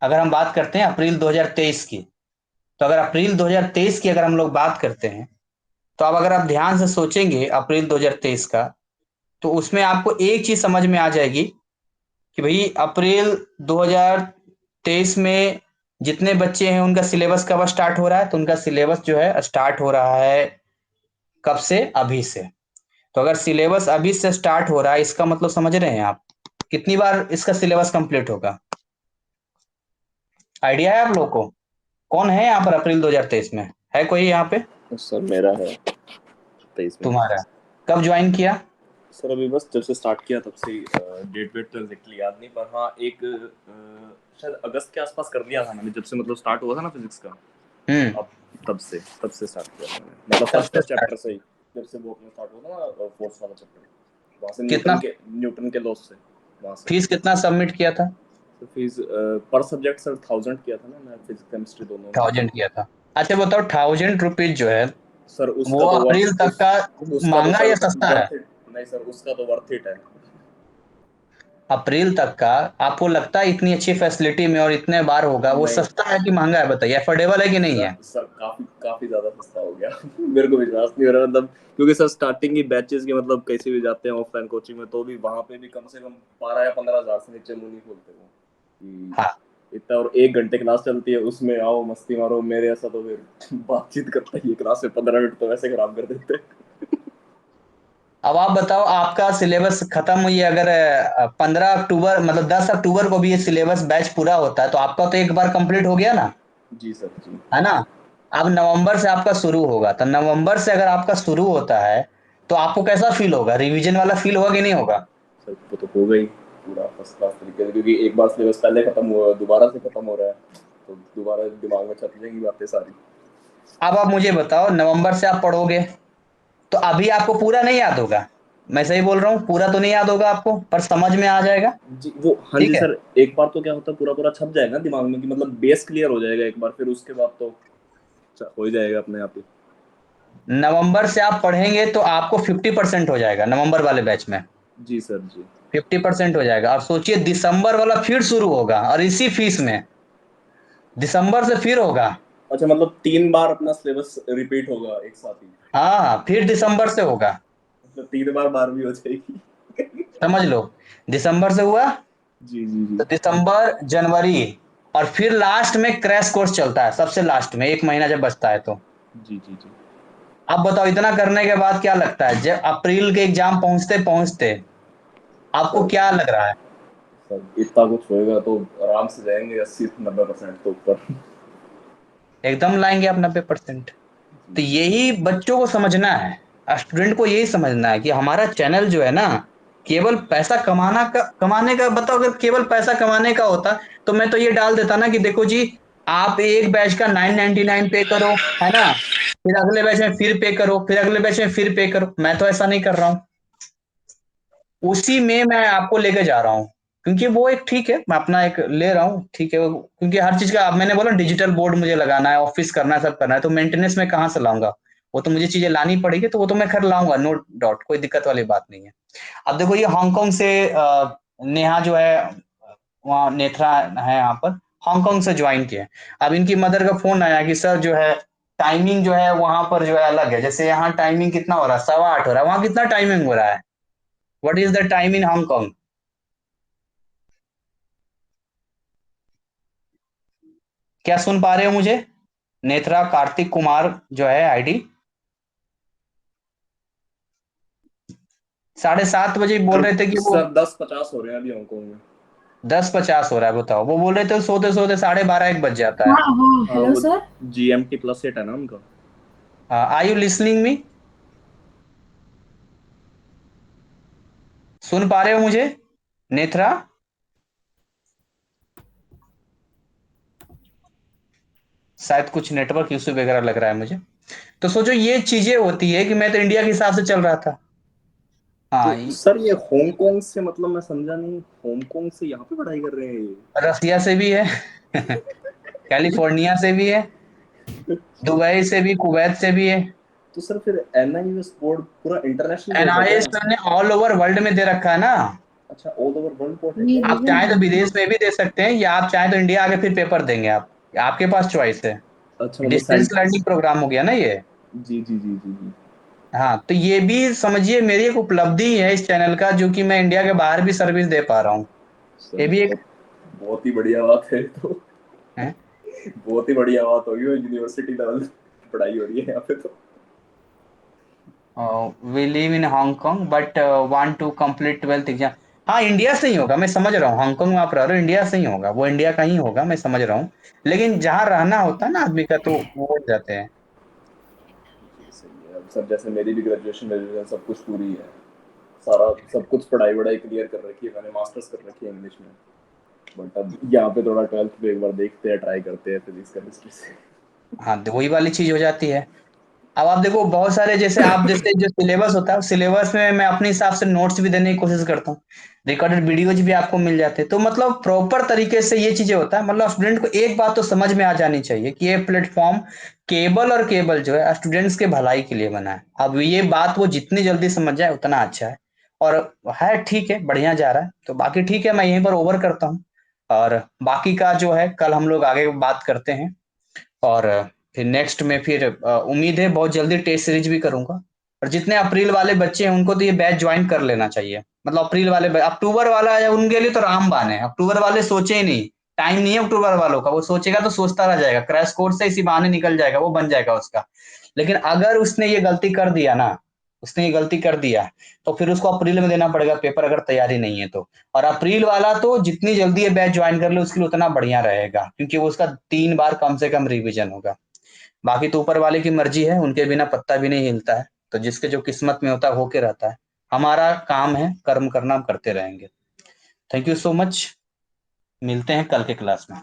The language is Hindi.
अगर हम बात करते हैं अप्रैल 2023 की, तो अगर अप्रैल 2023 की अगर हम लोग बात करते हैं, तो अब अगर आप ध्यान से सोचेंगे अप्रैल 2023 का, तो उसमें आपको एक चीज समझ में आ जाएगी कि भाई अप्रैल 2023 में जितने बच्चे हैं उनका सिलेबस कब स्टार्ट हो रहा है, तो उनका सिलेबस जो है स्टार्ट हो रहा है कब से, अभी से। तो अगर सिलेबस अभी से स्टार्ट हो रहा है, इसका मतलब समझ रहे हैं आप कितनी बार इसका सिलेबस कंप्लीट होगा? आइडिया है आप लोग को? कौन है यहाँ पर अप्रैल 2023 में? है कोई यहाँ पे? सर मेरा है 23 में। तुम्हारा कब ज्वाइन किया? सर अभी बस जब से स्टार्ट किया तब से डेट वेट तो एग्जैक्टली याद नहीं, पर हाँ एक शायद अगस्त के आसपास कर दिया था मैंने, जब से मतलब स्टार्ट हुआ था ना फिजिक्स का। हम्म। अब तब से स्टार्ट किया था मैंने, मतलब तब फर्स्ट से फर्स्ट स्टार्ट। चैप्टर से ही। जब से वो अपना स्टार्ट हुआ था ना फोर्थ वाला चैप्टर, वहाँ से कितना न्यूटन के लॉस से, वहाँ से। फीस कितना सबमिट किया था? तो फीस पर सब्जेक्ट सर 1000 किया था ना, मैं फिजिक्स केमिस्ट्री दोनों में। 1000 किया था। अच्छा बताओ, 1000 रुपीज जो है सर वो उसका तो अप्रैल वर्थ तक का उसका तो महंगा सर या सस्ता है? वर्थ इट नहीं सर, उसका तो वर्थ इट है। अप्रैल तक का आपको लगता है इतनी अच्छी फैसिलिटी में और इतने बार होगा, वो नहीं सस्ता है कि महंगा है? बताइए, अफोर्डेबल है कि नहीं सर, है? काफी काफी ज्यादा सस्ता हो गया। मेरे को विश्वास नहीं हो रहा, मतलब क्योंकि सर स्टार्टिंग की बैचेस के मतलब कैसे भी जाते हैं ऑफलाइन कोचिंग में, तो भी वहां पे भी कम से कम 12 या 15 हजार से नीचे मुंह नहीं खोलते वो हाँ। कि इतना। और 1 घंटे क्लास चलती है, उसमें आओ मस्ती मारो, मेरे ऐसा तो फिर बातचीत करता ही क्लास में 15 मिनट तो वैसे खराब कर देते हैं। अब आप बताओ, आपका सिलेबस खत्म हुई है अगर 15 अक्टूबर, मतलब 10 अक्टूबर को भी ये सिलेबस बैच पूरा होता है, तो आपका तो एक बार कंप्लीट हो गया ना, जी सर जी। है ना? अब नवंबर से आपका शुरू होगा, तो नवंबर से अगर आपका शुरू होता है तो आपको कैसा फील होगा? रिवीजन वाला फील होगा कि नहीं होगा? सर वो तो हो गई पूरा फर्स्ट क्लास तरीके से, क्योंकि एक बार सिलेबस पहले खत्म हुआ, दोबारा से खत्म हो रहा है, तो दोबारा दिमाग में छप जाएंगी बातें सारी। अब आप मुझे बताओ, नवंबर से आप पढ़ोगे तो अभी आपको पूरा नहीं याद होगा। मैं सही बोल रहा हूँ? पूरा तो नहीं याद होगा आपको, पर समझ में आ जाएगा। जी वो हाँ ठीक जी है। सर, एक बार तो क्या होता है पूरा पूरा छप जाएगा दिमाग में, कि मतलब बेस क्लियर हो जाएगा एक बार, फिर उसके बाद तो हो ही जाएगा अपने आप ही। नवंबर से आप पढ़ेंगे तो आपको 50% हो जाएगा नवंबर वाले बैच में। जी सर जी। 50% हो जाएगा। और सोचिए, दिसंबर वाला फिर शुरू होगा और इसी फीस में दिसंबर से फिर होगा। अच्छा मतलब 3 बार अपना सिलेबस रिपीट होगा एक साथ ही? हाँ, फिर दिसंबर से होगा। मतलब 3 बार बार भी हो जाएगी। समझ लो, दिसंबर से हुआ जी जी जी। तो दिसंबर, जनवरी, और फिर लास्ट में क्रैश कोर्स चलता है, सबसे लास्ट में एक महीना जब बचता है तो। जी जी जी। अब बताओ, इतना करने के बाद क्या लगता है जब अप्रैल के एग्जाम पहुंचते पहुंचते आपको सर क्या लग रहा है? सर इतना कुछ होएगा तो आराम से जाएंगे 80 से 90% तो ऊपर। एकदम लाएंगे आप 90%। तो यही बच्चों को समझना है, स्टूडेंट को यही समझना है कि हमारा चैनल जो है ना, केवल पैसा कमाने का, बताओ अगर केवल पैसा कमाने का होता तो मैं तो ये डाल देता ना कि देखो जी, आप एक बैच का 999 पे करो, है ना, फिर अगले बैच में फिर पे करो, फिर अगले बैच में फिर पे करो। मैं तो ऐसा नहीं कर रहा हूँ, उसी में मैं आपको लेके जा रहा हूँ। क्योंकि वो एक ठीक है, मैं अपना एक ले रहा हूँ, ठीक है क्योंकि हर चीज का, अब मैंने बोला डिजिटल बोर्ड मुझे लगाना है, ऑफिस करना है, सब करना है, तो मेंटेनेंस में कहाँ से लाऊंगा? वो तो मुझे चीजें लानी पड़ेगी, तो वो तो मैं खैर लाऊंगा, नो डाउट, कोई दिक्कत वाली बात नहीं है। अब देखो, ये हांगकांग से नेहा जो है, वहाँ नेत्रा है यहाँ पर, हांगकांग से ज्वाइन किए। अब इनकी मदर का फोन आया कि सर जो है टाइमिंग जो है वहां पर जो है अलग है, जैसे यहाँ टाइमिंग कितना हो रहा है, 8:15 हो रहा है, वहां कितना टाइमिंग हो रहा है? What is the time in Hong Kong? क्या सुन पा रहे हो मुझे? नेत्रा, कार्तिक कुमार जो है आईडी, 7:30 बजे बोल सर रहे थे कि वो सर 10:50 हो रहे हैं अभी हांगकांग में। 10:50 हो रहा है। बताओ, वो बोल रहे थे सोते सोते 12:30 1 बज जाता है। हाँ हाँ, हाँ हेलो वो सर। GMT+8 है ना उनका। आई यू लिसनिंग मी? सुन पा रहे हो मुझे, नेत्रा? शायद कुछ नेटवर्क इश्यू वगैरह लग रहा है मुझे। तो सोचो, ये चीजें होती है कि मैं तो इंडिया के हिसाब से चल रहा था। तो हाँ, सर ये हांगकांग से मतलब मैं समझा नहीं, हांगकांग से यहाँ पे पढ़ाई कर रहे हैं ये? रसिया से भी है, कैलिफोर्निया से भी है, दुबई से भी, कुवैत से भी है। तो सर फिर NIUS बोर्ड पूरा इंटरनेशनल बोर्ड है क्या? एनआईएस ने ऑल ओवर वर्ल्ड में दे रखा है ना। अच्छा, ऑल ओवर वर्ल्ड पोर्ट है ये क्या? आप रीजन चाहें तो है। विदेश में भी दे सकते हैं, या आप चाहें तो इंडिया आके फिर पेपर देंगे आप, आपके पास चॉइस है। अच्छा, मतलब डिस्टेंस सेंट। लर्निंग प्रोग्राम हो गया ना ये। जी जी जी जी जी। हाँ, तो ये भी समझिए मेरी एक उपलब्धि है इस चैनल का, जो कि मैं इंडिया के बाहर भी सर्विस दे पा रहा हूँ। सर ये भी एक बहुत बहुत ही बढ़िया बात है तो। है। बहुत ही बढ़िया बात होगी, वो यूनिवर्सिटी लेवल पढ़ाई हो रही है यहाँ पे तो। We live in Hong Kong but want to complete 12th exam. हाँ, इंडिया से ही होगा, मैं समझ रहा हूँ, हांगकांग में आप रह रहे हो, इंडिया से ही होगा, वो इंडिया का ही होगा, मैं समझ रहा हूँ। लेकिन जहाँ रहना होता है ना आदमी का, तो वो हो जाते हैं। जी, सही है। अब सर जैसे मेरी भी ग्रेजुएशन ग्रेजुएशन सब कुछ पूरी है, सारा सब कुछ पढ़ाई वढ़ाई क्लियर कर रखी है मैंने, मास्टर्स कर रखी है इंग्लिश में। बट अब यहाँ पे थोड़ा 12th पे एक बार देखते हैं, ट्राई करते हैं फिजिक्स केमिस्ट्री से। हाँ, तो वही वाली चीज हो जाती है। अब आप देखो बहुत सारे, जैसे आप जैसे जो सिलेबस होता है, सिलेबस में मैं अपने हिसाब से नोट्स भी देने की कोशिश करता हूँ, रिकॉर्डेड वीडियोज भी आपको मिल जाते हैं, तो मतलब प्रॉपर तरीके से ये चीजें होता है। मतलब स्टूडेंट को एक बात तो समझ में आ जानी चाहिए कि ये प्लेटफॉर्म केबल और केबल जो है स्टूडेंट्स के भलाई के लिए बना है। अब ये बात वो जितनी जल्दी समझ जाए उतना अच्छा है। और है, ठीक है, बढ़िया जा रहा है, तो बाकी ठीक है, मैं यहीं पर ओवर करता हूँ। और बाकी का जो है कल हम लोग आगे बात करते हैं। और फिर नेक्स्ट में फिर उम्मीद है बहुत जल्दी टेस्ट सीरीज भी करूंगा। और जितने अप्रैल वाले बच्चे हैं उनको तो ये बैच ज्वाइन कर लेना चाहिए। मतलब अप्रैल वाले अक्टूबर वाला है उनके लिए तो रामबाण है, अक्टूबर वाले सोचे ही नहीं, टाइम नहीं है अक्टूबर वालों का, वो सोचेगा तो सोचता रह जाएगा, क्रैश कोर्स से इसी बहाने निकल जाएगा, वो बन जाएगा उसका। लेकिन अगर उसने ये गलती कर दिया ना, उसने ये गलती कर दिया, तो फिर उसको अप्रैल में देना पड़ेगा पेपर, अगर तैयारी नहीं है तो। और अप्रैल वाला तो जितनी जल्दी ये बैच ज्वाइन कर ले उसके लिए उतना बढ़िया रहेगा, क्योंकि वो उसका 3 बार कम से कम रिवीजन होगा। बाकी तो ऊपर वाले की मर्जी है, उनके बिना पत्ता भी नहीं हिलता है, तो जिसके जो किस्मत में होता है होके रहता है। हमारा काम है कर्म करना, हम करते रहेंगे। Thank you so much. मिलते हैं कल के क्लास में।